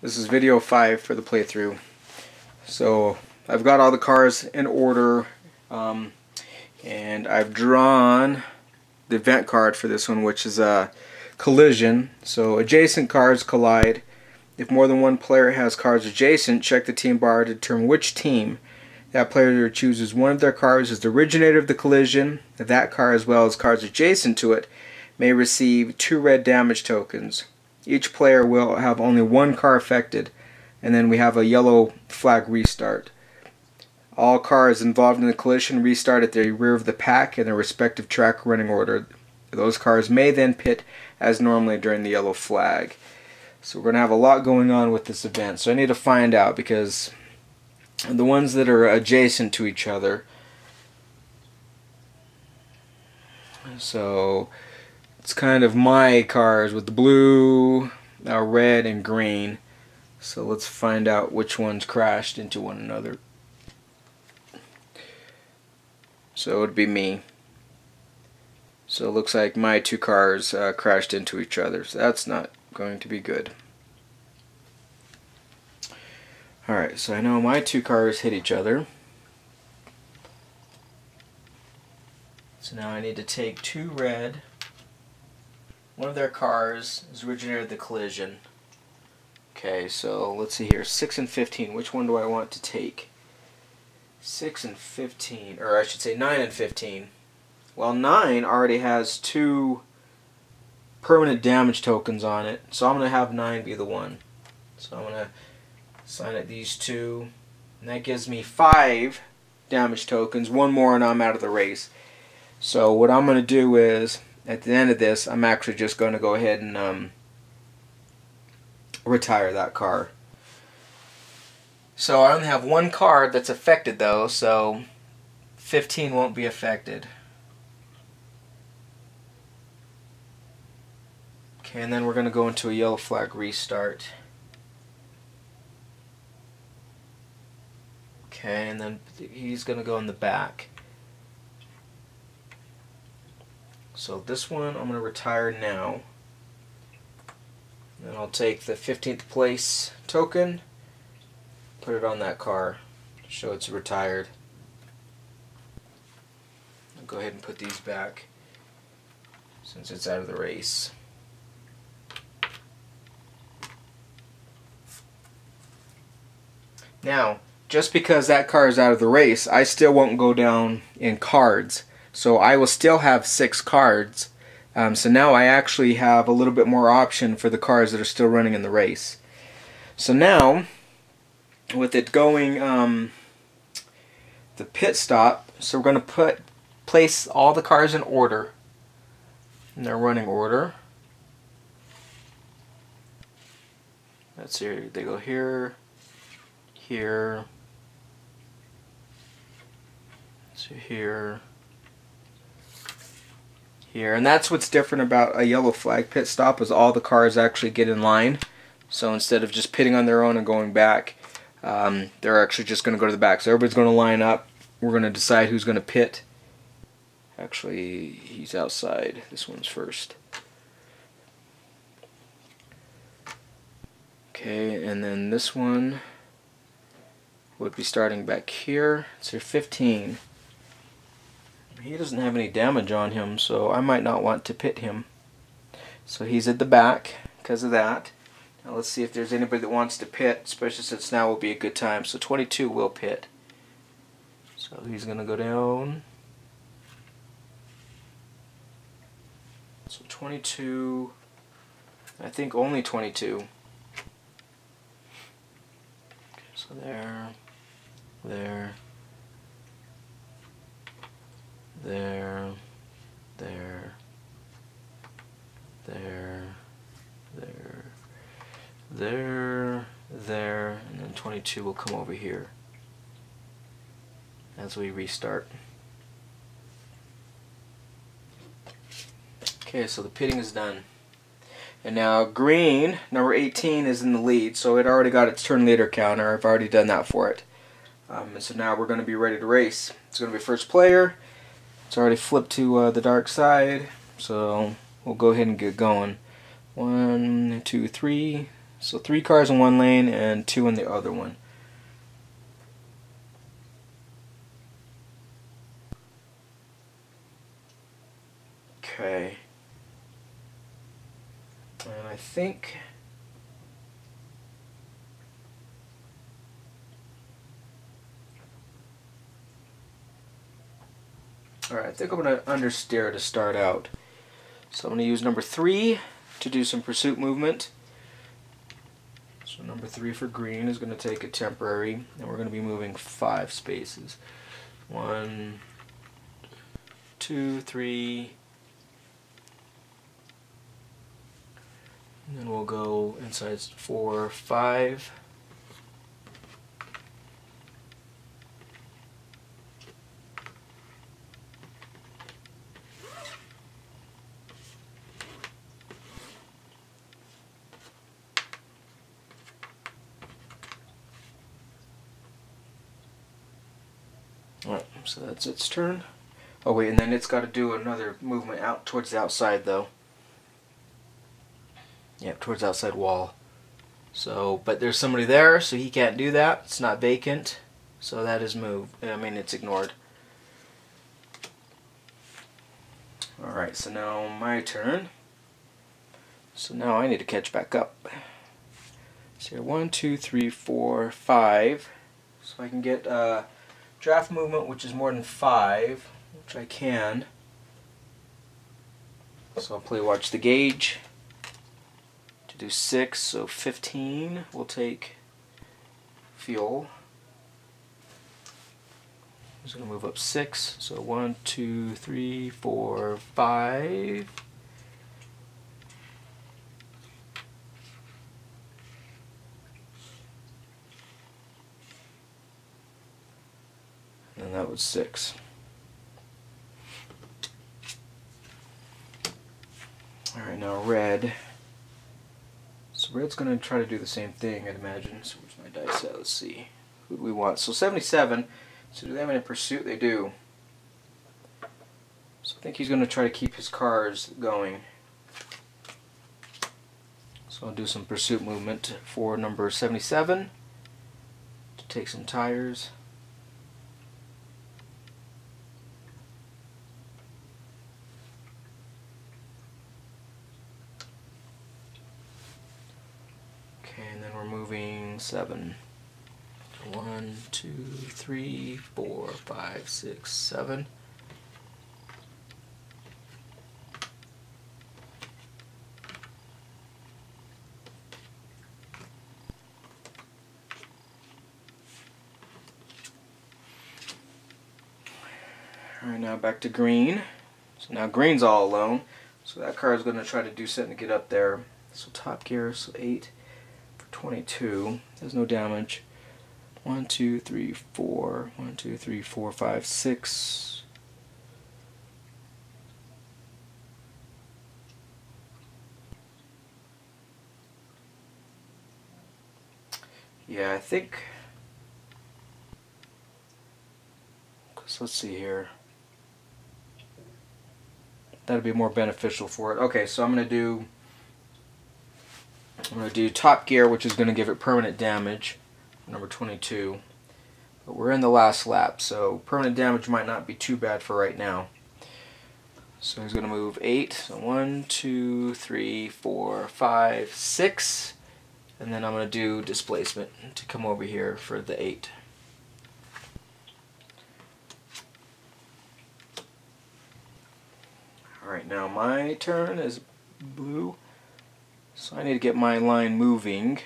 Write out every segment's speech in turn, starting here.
This is video 5 for the playthrough. So I've got all the cars in order, and I've drawn the event card for this one, which is a collision. So adjacent cars collide. If more than one player has cars adjacent, check the team bar to determine which team. That player chooses one of their cars as the originator of the collision. That car, as well as cars adjacent to it, may receive 2 red damage tokens. Each player will have only one car affected, and then we have a yellow flag restart. All cars involved in the collision restart at the rear of the pack in their respective track running order. Those cars may then pit as normally during the yellow flag. So we're going to have a lot going on with this event. So I need to find out, because the ones that are adjacent to each other, so it's kind of my cars with the blue, red, and green. So let's find out which ones crashed into one another. So it would be me. So it looks like my 2 cars crashed into each other. So that's not going to be good. Alright, so I know my 2 cars hit each other. So now I need to take 2 red. One of their cars is originated the collision. Okay, so let's see here. 6 and 15. Which one do I want to take? 6 and 15. Or I should say 9 and 15. Well, 9 already has 2 permanent damage tokens on it. So I'm going to have 9 be the one. So I'm going to assign it these 2. And that gives me 5 damage tokens. 1 more and I'm out of the race. So what I'm going to do is, at the end of this, I'm actually just going to go ahead and retire that car. So I only have 1 card that's affected though, so 15 won't be affected. Okay, and then we're going to go into a yellow flag restart. Okay, and then he's going to go in the back. So this one I'm going to retire now. Then I'll take the 15th place token, put it on that car, show it's retired. I'll go ahead and put these back since it's out of the race. Now, just because that car is out of the race, I still won't go down in cards. So I will still have 6 cards. So now I actually have a little bit more option for the cars that are still running in the race. So now, with it going the pit stop, so we're going to place all the cars in order, in their running order. Let's see, they go here, here, so here, here, and that's what's different about a yellow flag pit stop, is all the cars actually get in line. So instead of just pitting on their own and going back, they're actually just going to go to the back. So everybody's going to line up. We're going to decide who's going to pit. Actually, he's outside. This one's first. Okay, and then this one would be starting back here. So 15. He doesn't have any damage on him, so I might not want to pit him. So he's at the back because of that. Now let's see if there's anybody that wants to pit, especially since now will be a good time. So 22 will pit. So he's going to go down. So 22, I think only 22. So there, there, there, there, there, there, there, there, and then 22 will come over here as we restart. Okay, so the pitting is done. And now green, number 18, is in the lead, so it already got its turn leader counter. I've already done that for it. And so now we're going to be ready to race. It's going to be first player. It's already flipped to the dark side, so we'll go ahead and get going. 1, 2, 3, So 3 cars in one lane and 2 in the other one. Okay. And I think alright, I think I'm going to understeer to start out. So I'm going to use number 3 to do some pursuit movement. So number 3 for green is going to take a temporary, and we're going to be moving 5 spaces. 1, 2, 3, and then we'll go inside 4, 5. Alright, so that's its turn. Oh wait, and then it's got to do another movement out towards the outside though. Yep, towards the outside wall. So, but there's somebody there, so he can't do that. It's not vacant, so that is moved. I mean, it's ignored. Alright, so now my turn. So now I need to catch back up. So 1, 2, 3, 4, 5. So I can get draft movement, which is more than 5, which I can. So I'll play watch the gauge to do 6, so 15 will take fuel. I'm just going to move up 6, so 1, 2, 3, 4, 5. And that was 6. Alright, now red. So red's going to try to do the same thing, I'd imagine. So where's my dice at? Let's see. Who do we want? So 77. So do they have any pursuit? They do. So I think he's going to try to keep his cars going. So I'll do some pursuit movement for number 77 to take some tires. Okay, and then we're moving 7. 1, 2, 3, 4, 5, 6, 7. Alright, now back to green. So now green's all alone. So that car is going to try to do something to get up there. So top gear, so 8 for 22. There's no damage. 1, 2, 3, 4. 1, 2, 3, 4, 5, 6. Yeah, I think. So let's see here. That'd be more beneficial for it. Okay, so I'm gonna do top gear, which is gonna give it permanent damage. Number 22. But we're in the last lap, so permanent damage might not be too bad for right now. So he's going to move 8. So 1, 2, 3, 4, 5, 6. And then I'm going to do displacement to come over here for the 8. Alright, now my turn is blue. So I need to get my line moving.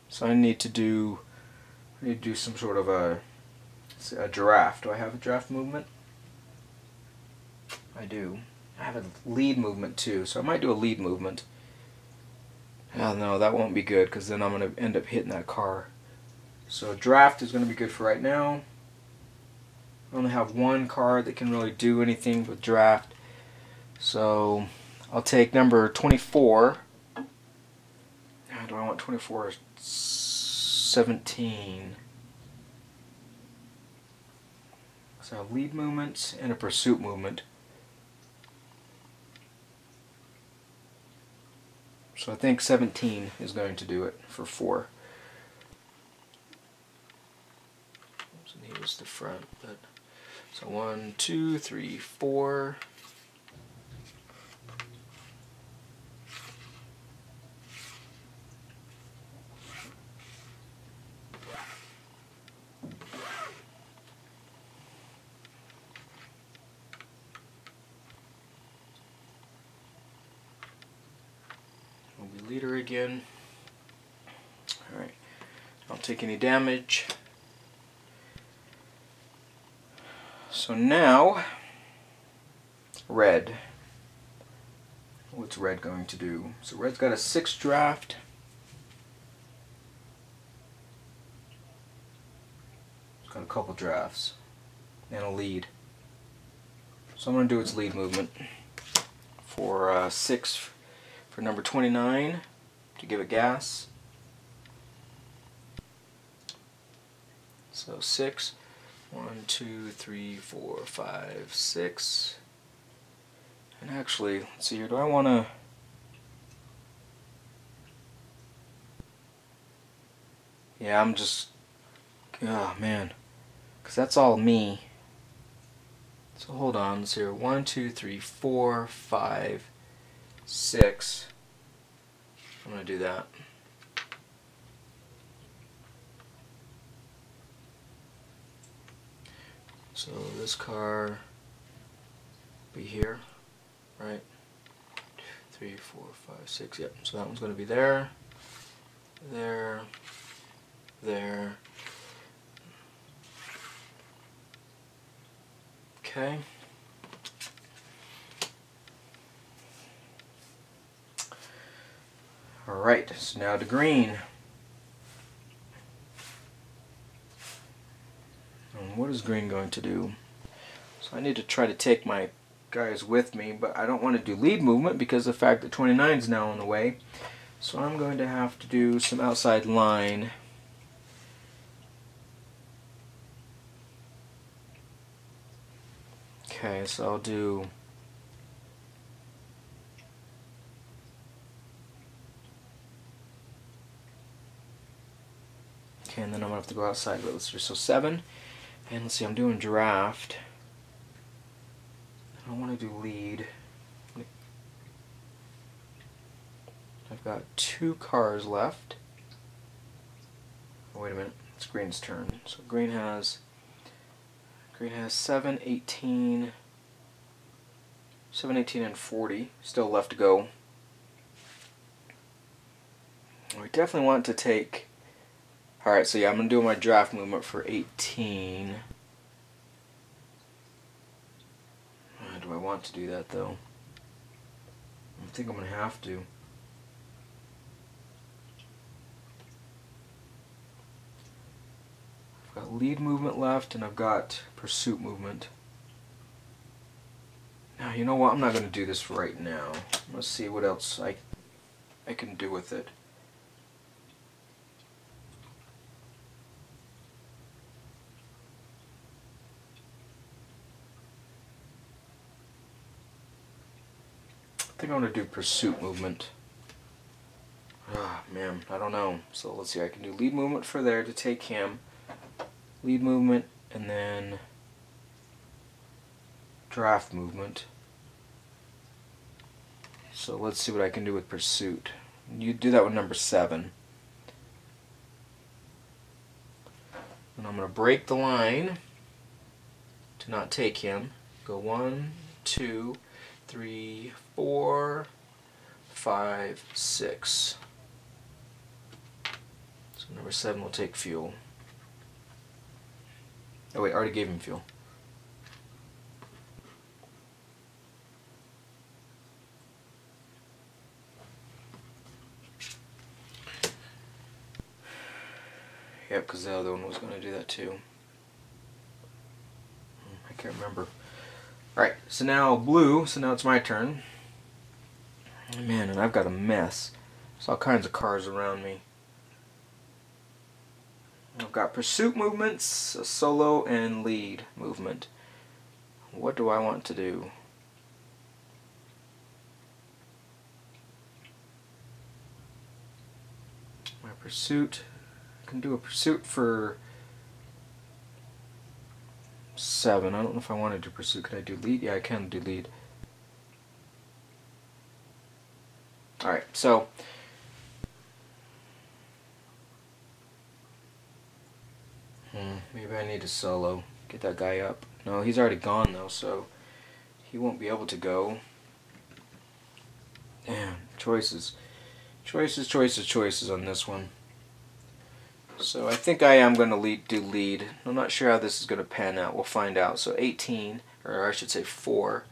So I need to do some sort of a draft. Do I have a draft movement? I do. I have a lead movement too, so I might do a lead movement. Oh no, that won't be good because then I'm going to end up hitting that car. So draft is going to be good for right now. I only have one car that can really do anything with draft. So I'll take number 24. Do I want 24 or 17? So I have lead movement and a pursuit movement. So So I think 17 is going to do it for 4. So he was the front, but so 1, 2, 3, 4. Will be leader again. Alright, don't take any damage. So now, red. What's red going to do? So red's got a 6 draft. It's got a couple drafts and a lead. So I'm going to do its lead movement for 6 for number 29 to give it gas. So 6. 1, 2, 3, 4, 5, 6. And actually, let's see here, do I want to... Yeah, I'm just... Oh, man. Because that's all me. So hold on, let's see here. 1, 2, 3, 4, 5, 6. I'm going to do that. So this car be here, right? 3, 4, 5, 6. Yep. So that one's going to be there, there, there. Okay. All right. So now the green. And what is green going to do? So I need to try to take my guys with me, but I don't want to do lead movement because of the fact that 29 is now on the way. So I'm going to have to do some outside line. Okay, so I'll do... Okay, and then I'm going to have to go outside. But let's do so 7. And let's see, I'm doing draft. I don't want to do lead. I've got 2 cars left. Oh, wait a minute, it's green's turn. So green has 7, 18, 7, 18, and 40 still left to go. We definitely want to take... Alright, so yeah, I'm going to do my draft movement for 18. Do I want to do that, though? I think I'm going to have to. I've got lead movement left, and I've got pursuit movement. Now, you know what? I'm not going to do this right now. Let's see what else I can do with it. I think I'm going to do pursuit movement. Ah, man, I don't know. So let's see, I can do lead movement for there to take him. Lead movement, and then draft movement. So let's see what I can do with pursuit. You do that with number 7. And I'm going to break the line to not take him. Go 1, 2, 3, 4, 5, 6. So number 7 will take fuel. Oh wait, I already gave him fuel. Yep, because the other one was going to do that too. I can't remember. Alright, so now blue, so now it's my turn. Man, and I've got a mess. There's all kinds of cars around me. I've got pursuit movements, a solo, and lead movement. What do I want to do? Pursuit. I can do a pursuit for 7. I don't know if I want to do pursuit. Can I do lead? Yeah, I can do lead. Alright, so maybe I need to solo. Get that guy up. No, he's already gone though, so he won't be able to go. Damn, choices. Choices, choices, choices on this one. So I think I am going to do lead. I'm not sure how this is going to pan out. We'll find out. So 18, or I should say 4,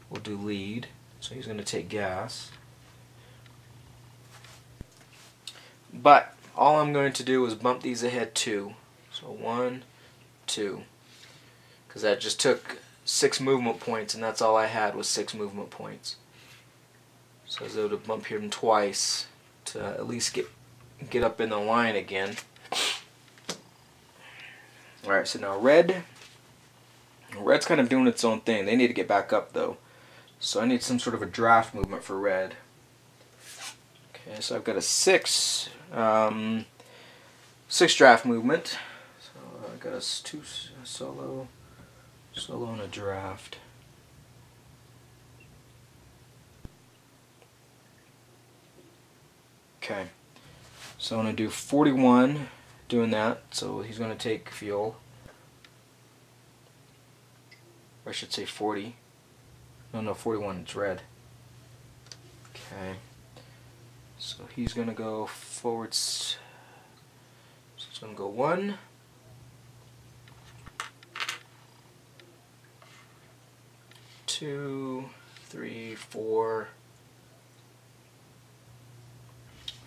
we'll do lead. So he's going to take gas. But all I'm going to do is bump these ahead 2. So 1, 2. Because that just took 6 movement points, and that's all I had was 6 movement points. So I was able to bump him twice to at least get up in the line again. Alright, so now red. Red's kind of doing its own thing. They need to get back up though. So I need some sort of a draft movement for red. Okay, so I've got a 6 draft movement. So I've got a 2 solo and a draft. Okay, so I'm going to do 41 doing that, so he's going to take fuel. Or I should say 40. No, 41, it's red. Okay, so he's going to go forwards. So he's going to go 1. 2, 3, 4,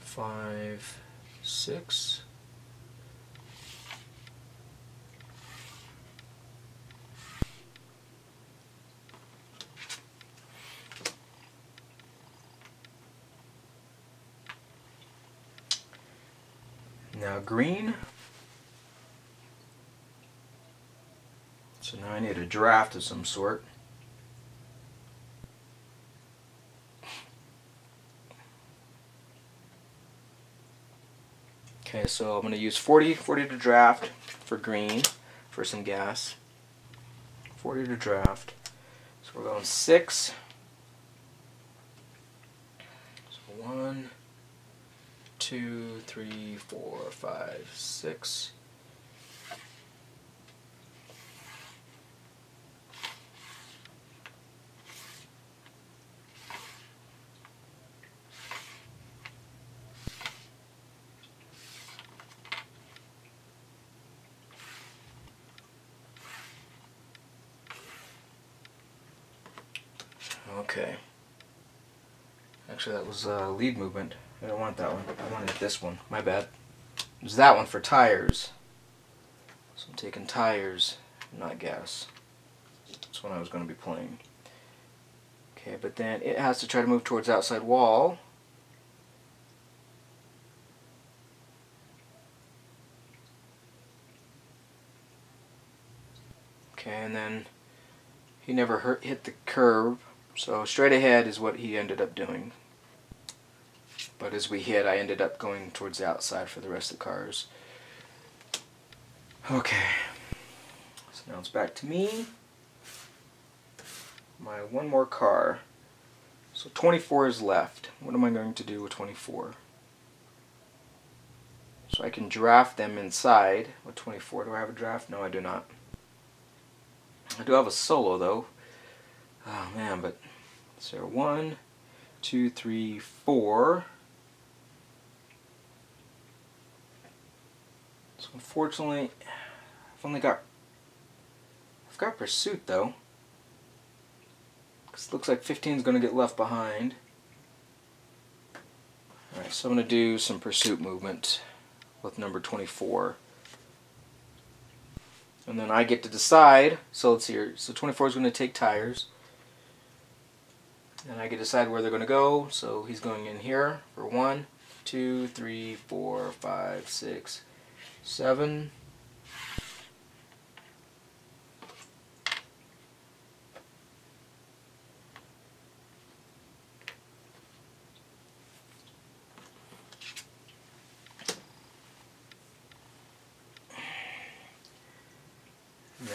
5, 6. Now green. So now I need a draft of some sort. Okay, so I'm going to use 40 to draft for green for some gas. 40 to draft. So we're going 6. So 1, 2, 3, 4, 5, 6. Okay. Actually, that was lead movement. I don't want that one. I wanted this one. My bad. There's that one for tires. So I'm taking tires, not gas. That's what I was going to be playing. Okay, but then it has to try to move towards the outside wall. Okay, and then he never hit the curve, so straight ahead is what he ended up doing. But as we hit, I ended up going towards the outside for the rest of the cars. Okay, so now it's back to me. My one more car. So 24 is left. What am I going to do with 24? So I can draft them inside with 24. Do I have a draft? No, I do not. I do have a solo though. Oh man, but so 1, 2, 3, 4. So unfortunately, I've got pursuit though. Because it looks like 15 is going to get left behind. Alright, so I'm going to do some pursuit movement with number 24. And then I get to decide, so let's see here, so 24 is going to take tires. And I get to decide where they're going to go, so he's going in here for 1, 2, 3, 4, 5, 6, 7.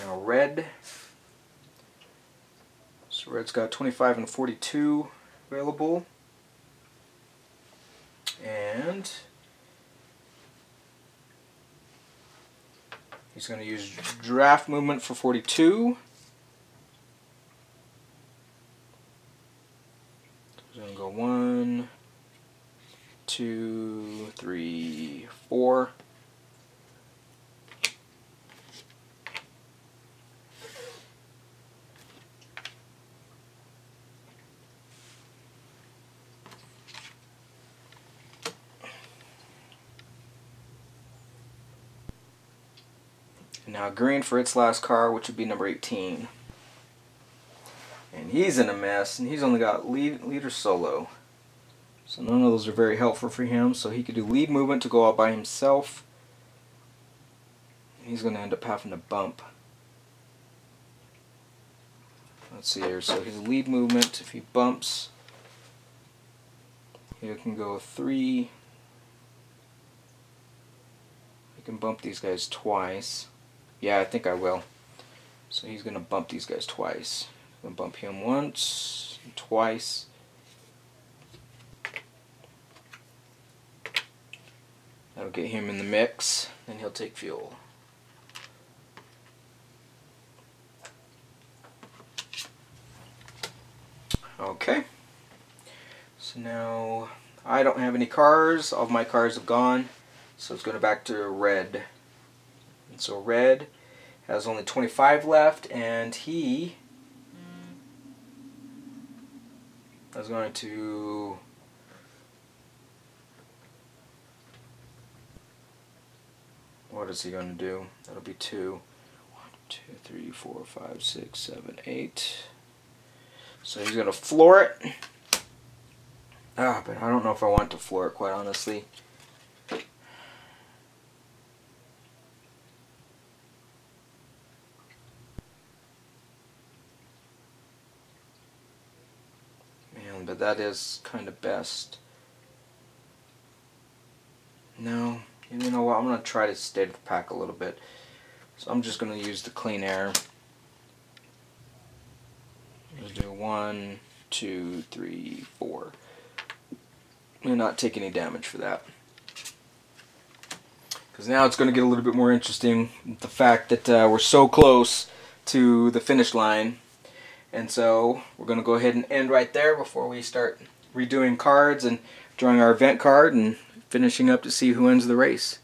Now red. So red's got 25 and 42 available. And he's going to use draft movement for 42. He's going to go 1, 2, 3, 4. Now green for its last card, which would be number 18. And he's in a mess, and he's only got leader solo. So none of those are very helpful for him, so he could do lead movement to go out by himself. He's going to end up having to bump. Let's see here, so his lead movement, if he bumps, he can go 3. He can bump these guys twice. Yeah, I think I will. So he's going to bump these guys twice. I'm going to bump him once, and twice. That'll get him in the mix, and he'll take fuel. Okay. So now I don't have any cars. All of my cars have gone. So it's going back to red. And so red has only 25 left, and he is going to what is he going to do? That'll be 2. 1, 2, 3, 4, 5, 6, 7, 8. So he's going to floor it. But I don't know if I want to floor it, quite honestly. Man, but that is kind of best. No, you know what? I'm going to try to stay to the pack a little bit. So I'm just going to use the clean air. Let's do 1, 2, 3, 4. And not take any damage for that. Because now it's going to get a little bit more interesting. The fact that we're so close to the finish line. And so we're going to go ahead and end right there before we start redoing cards and drawing our event card and finishing up to see who ends the race.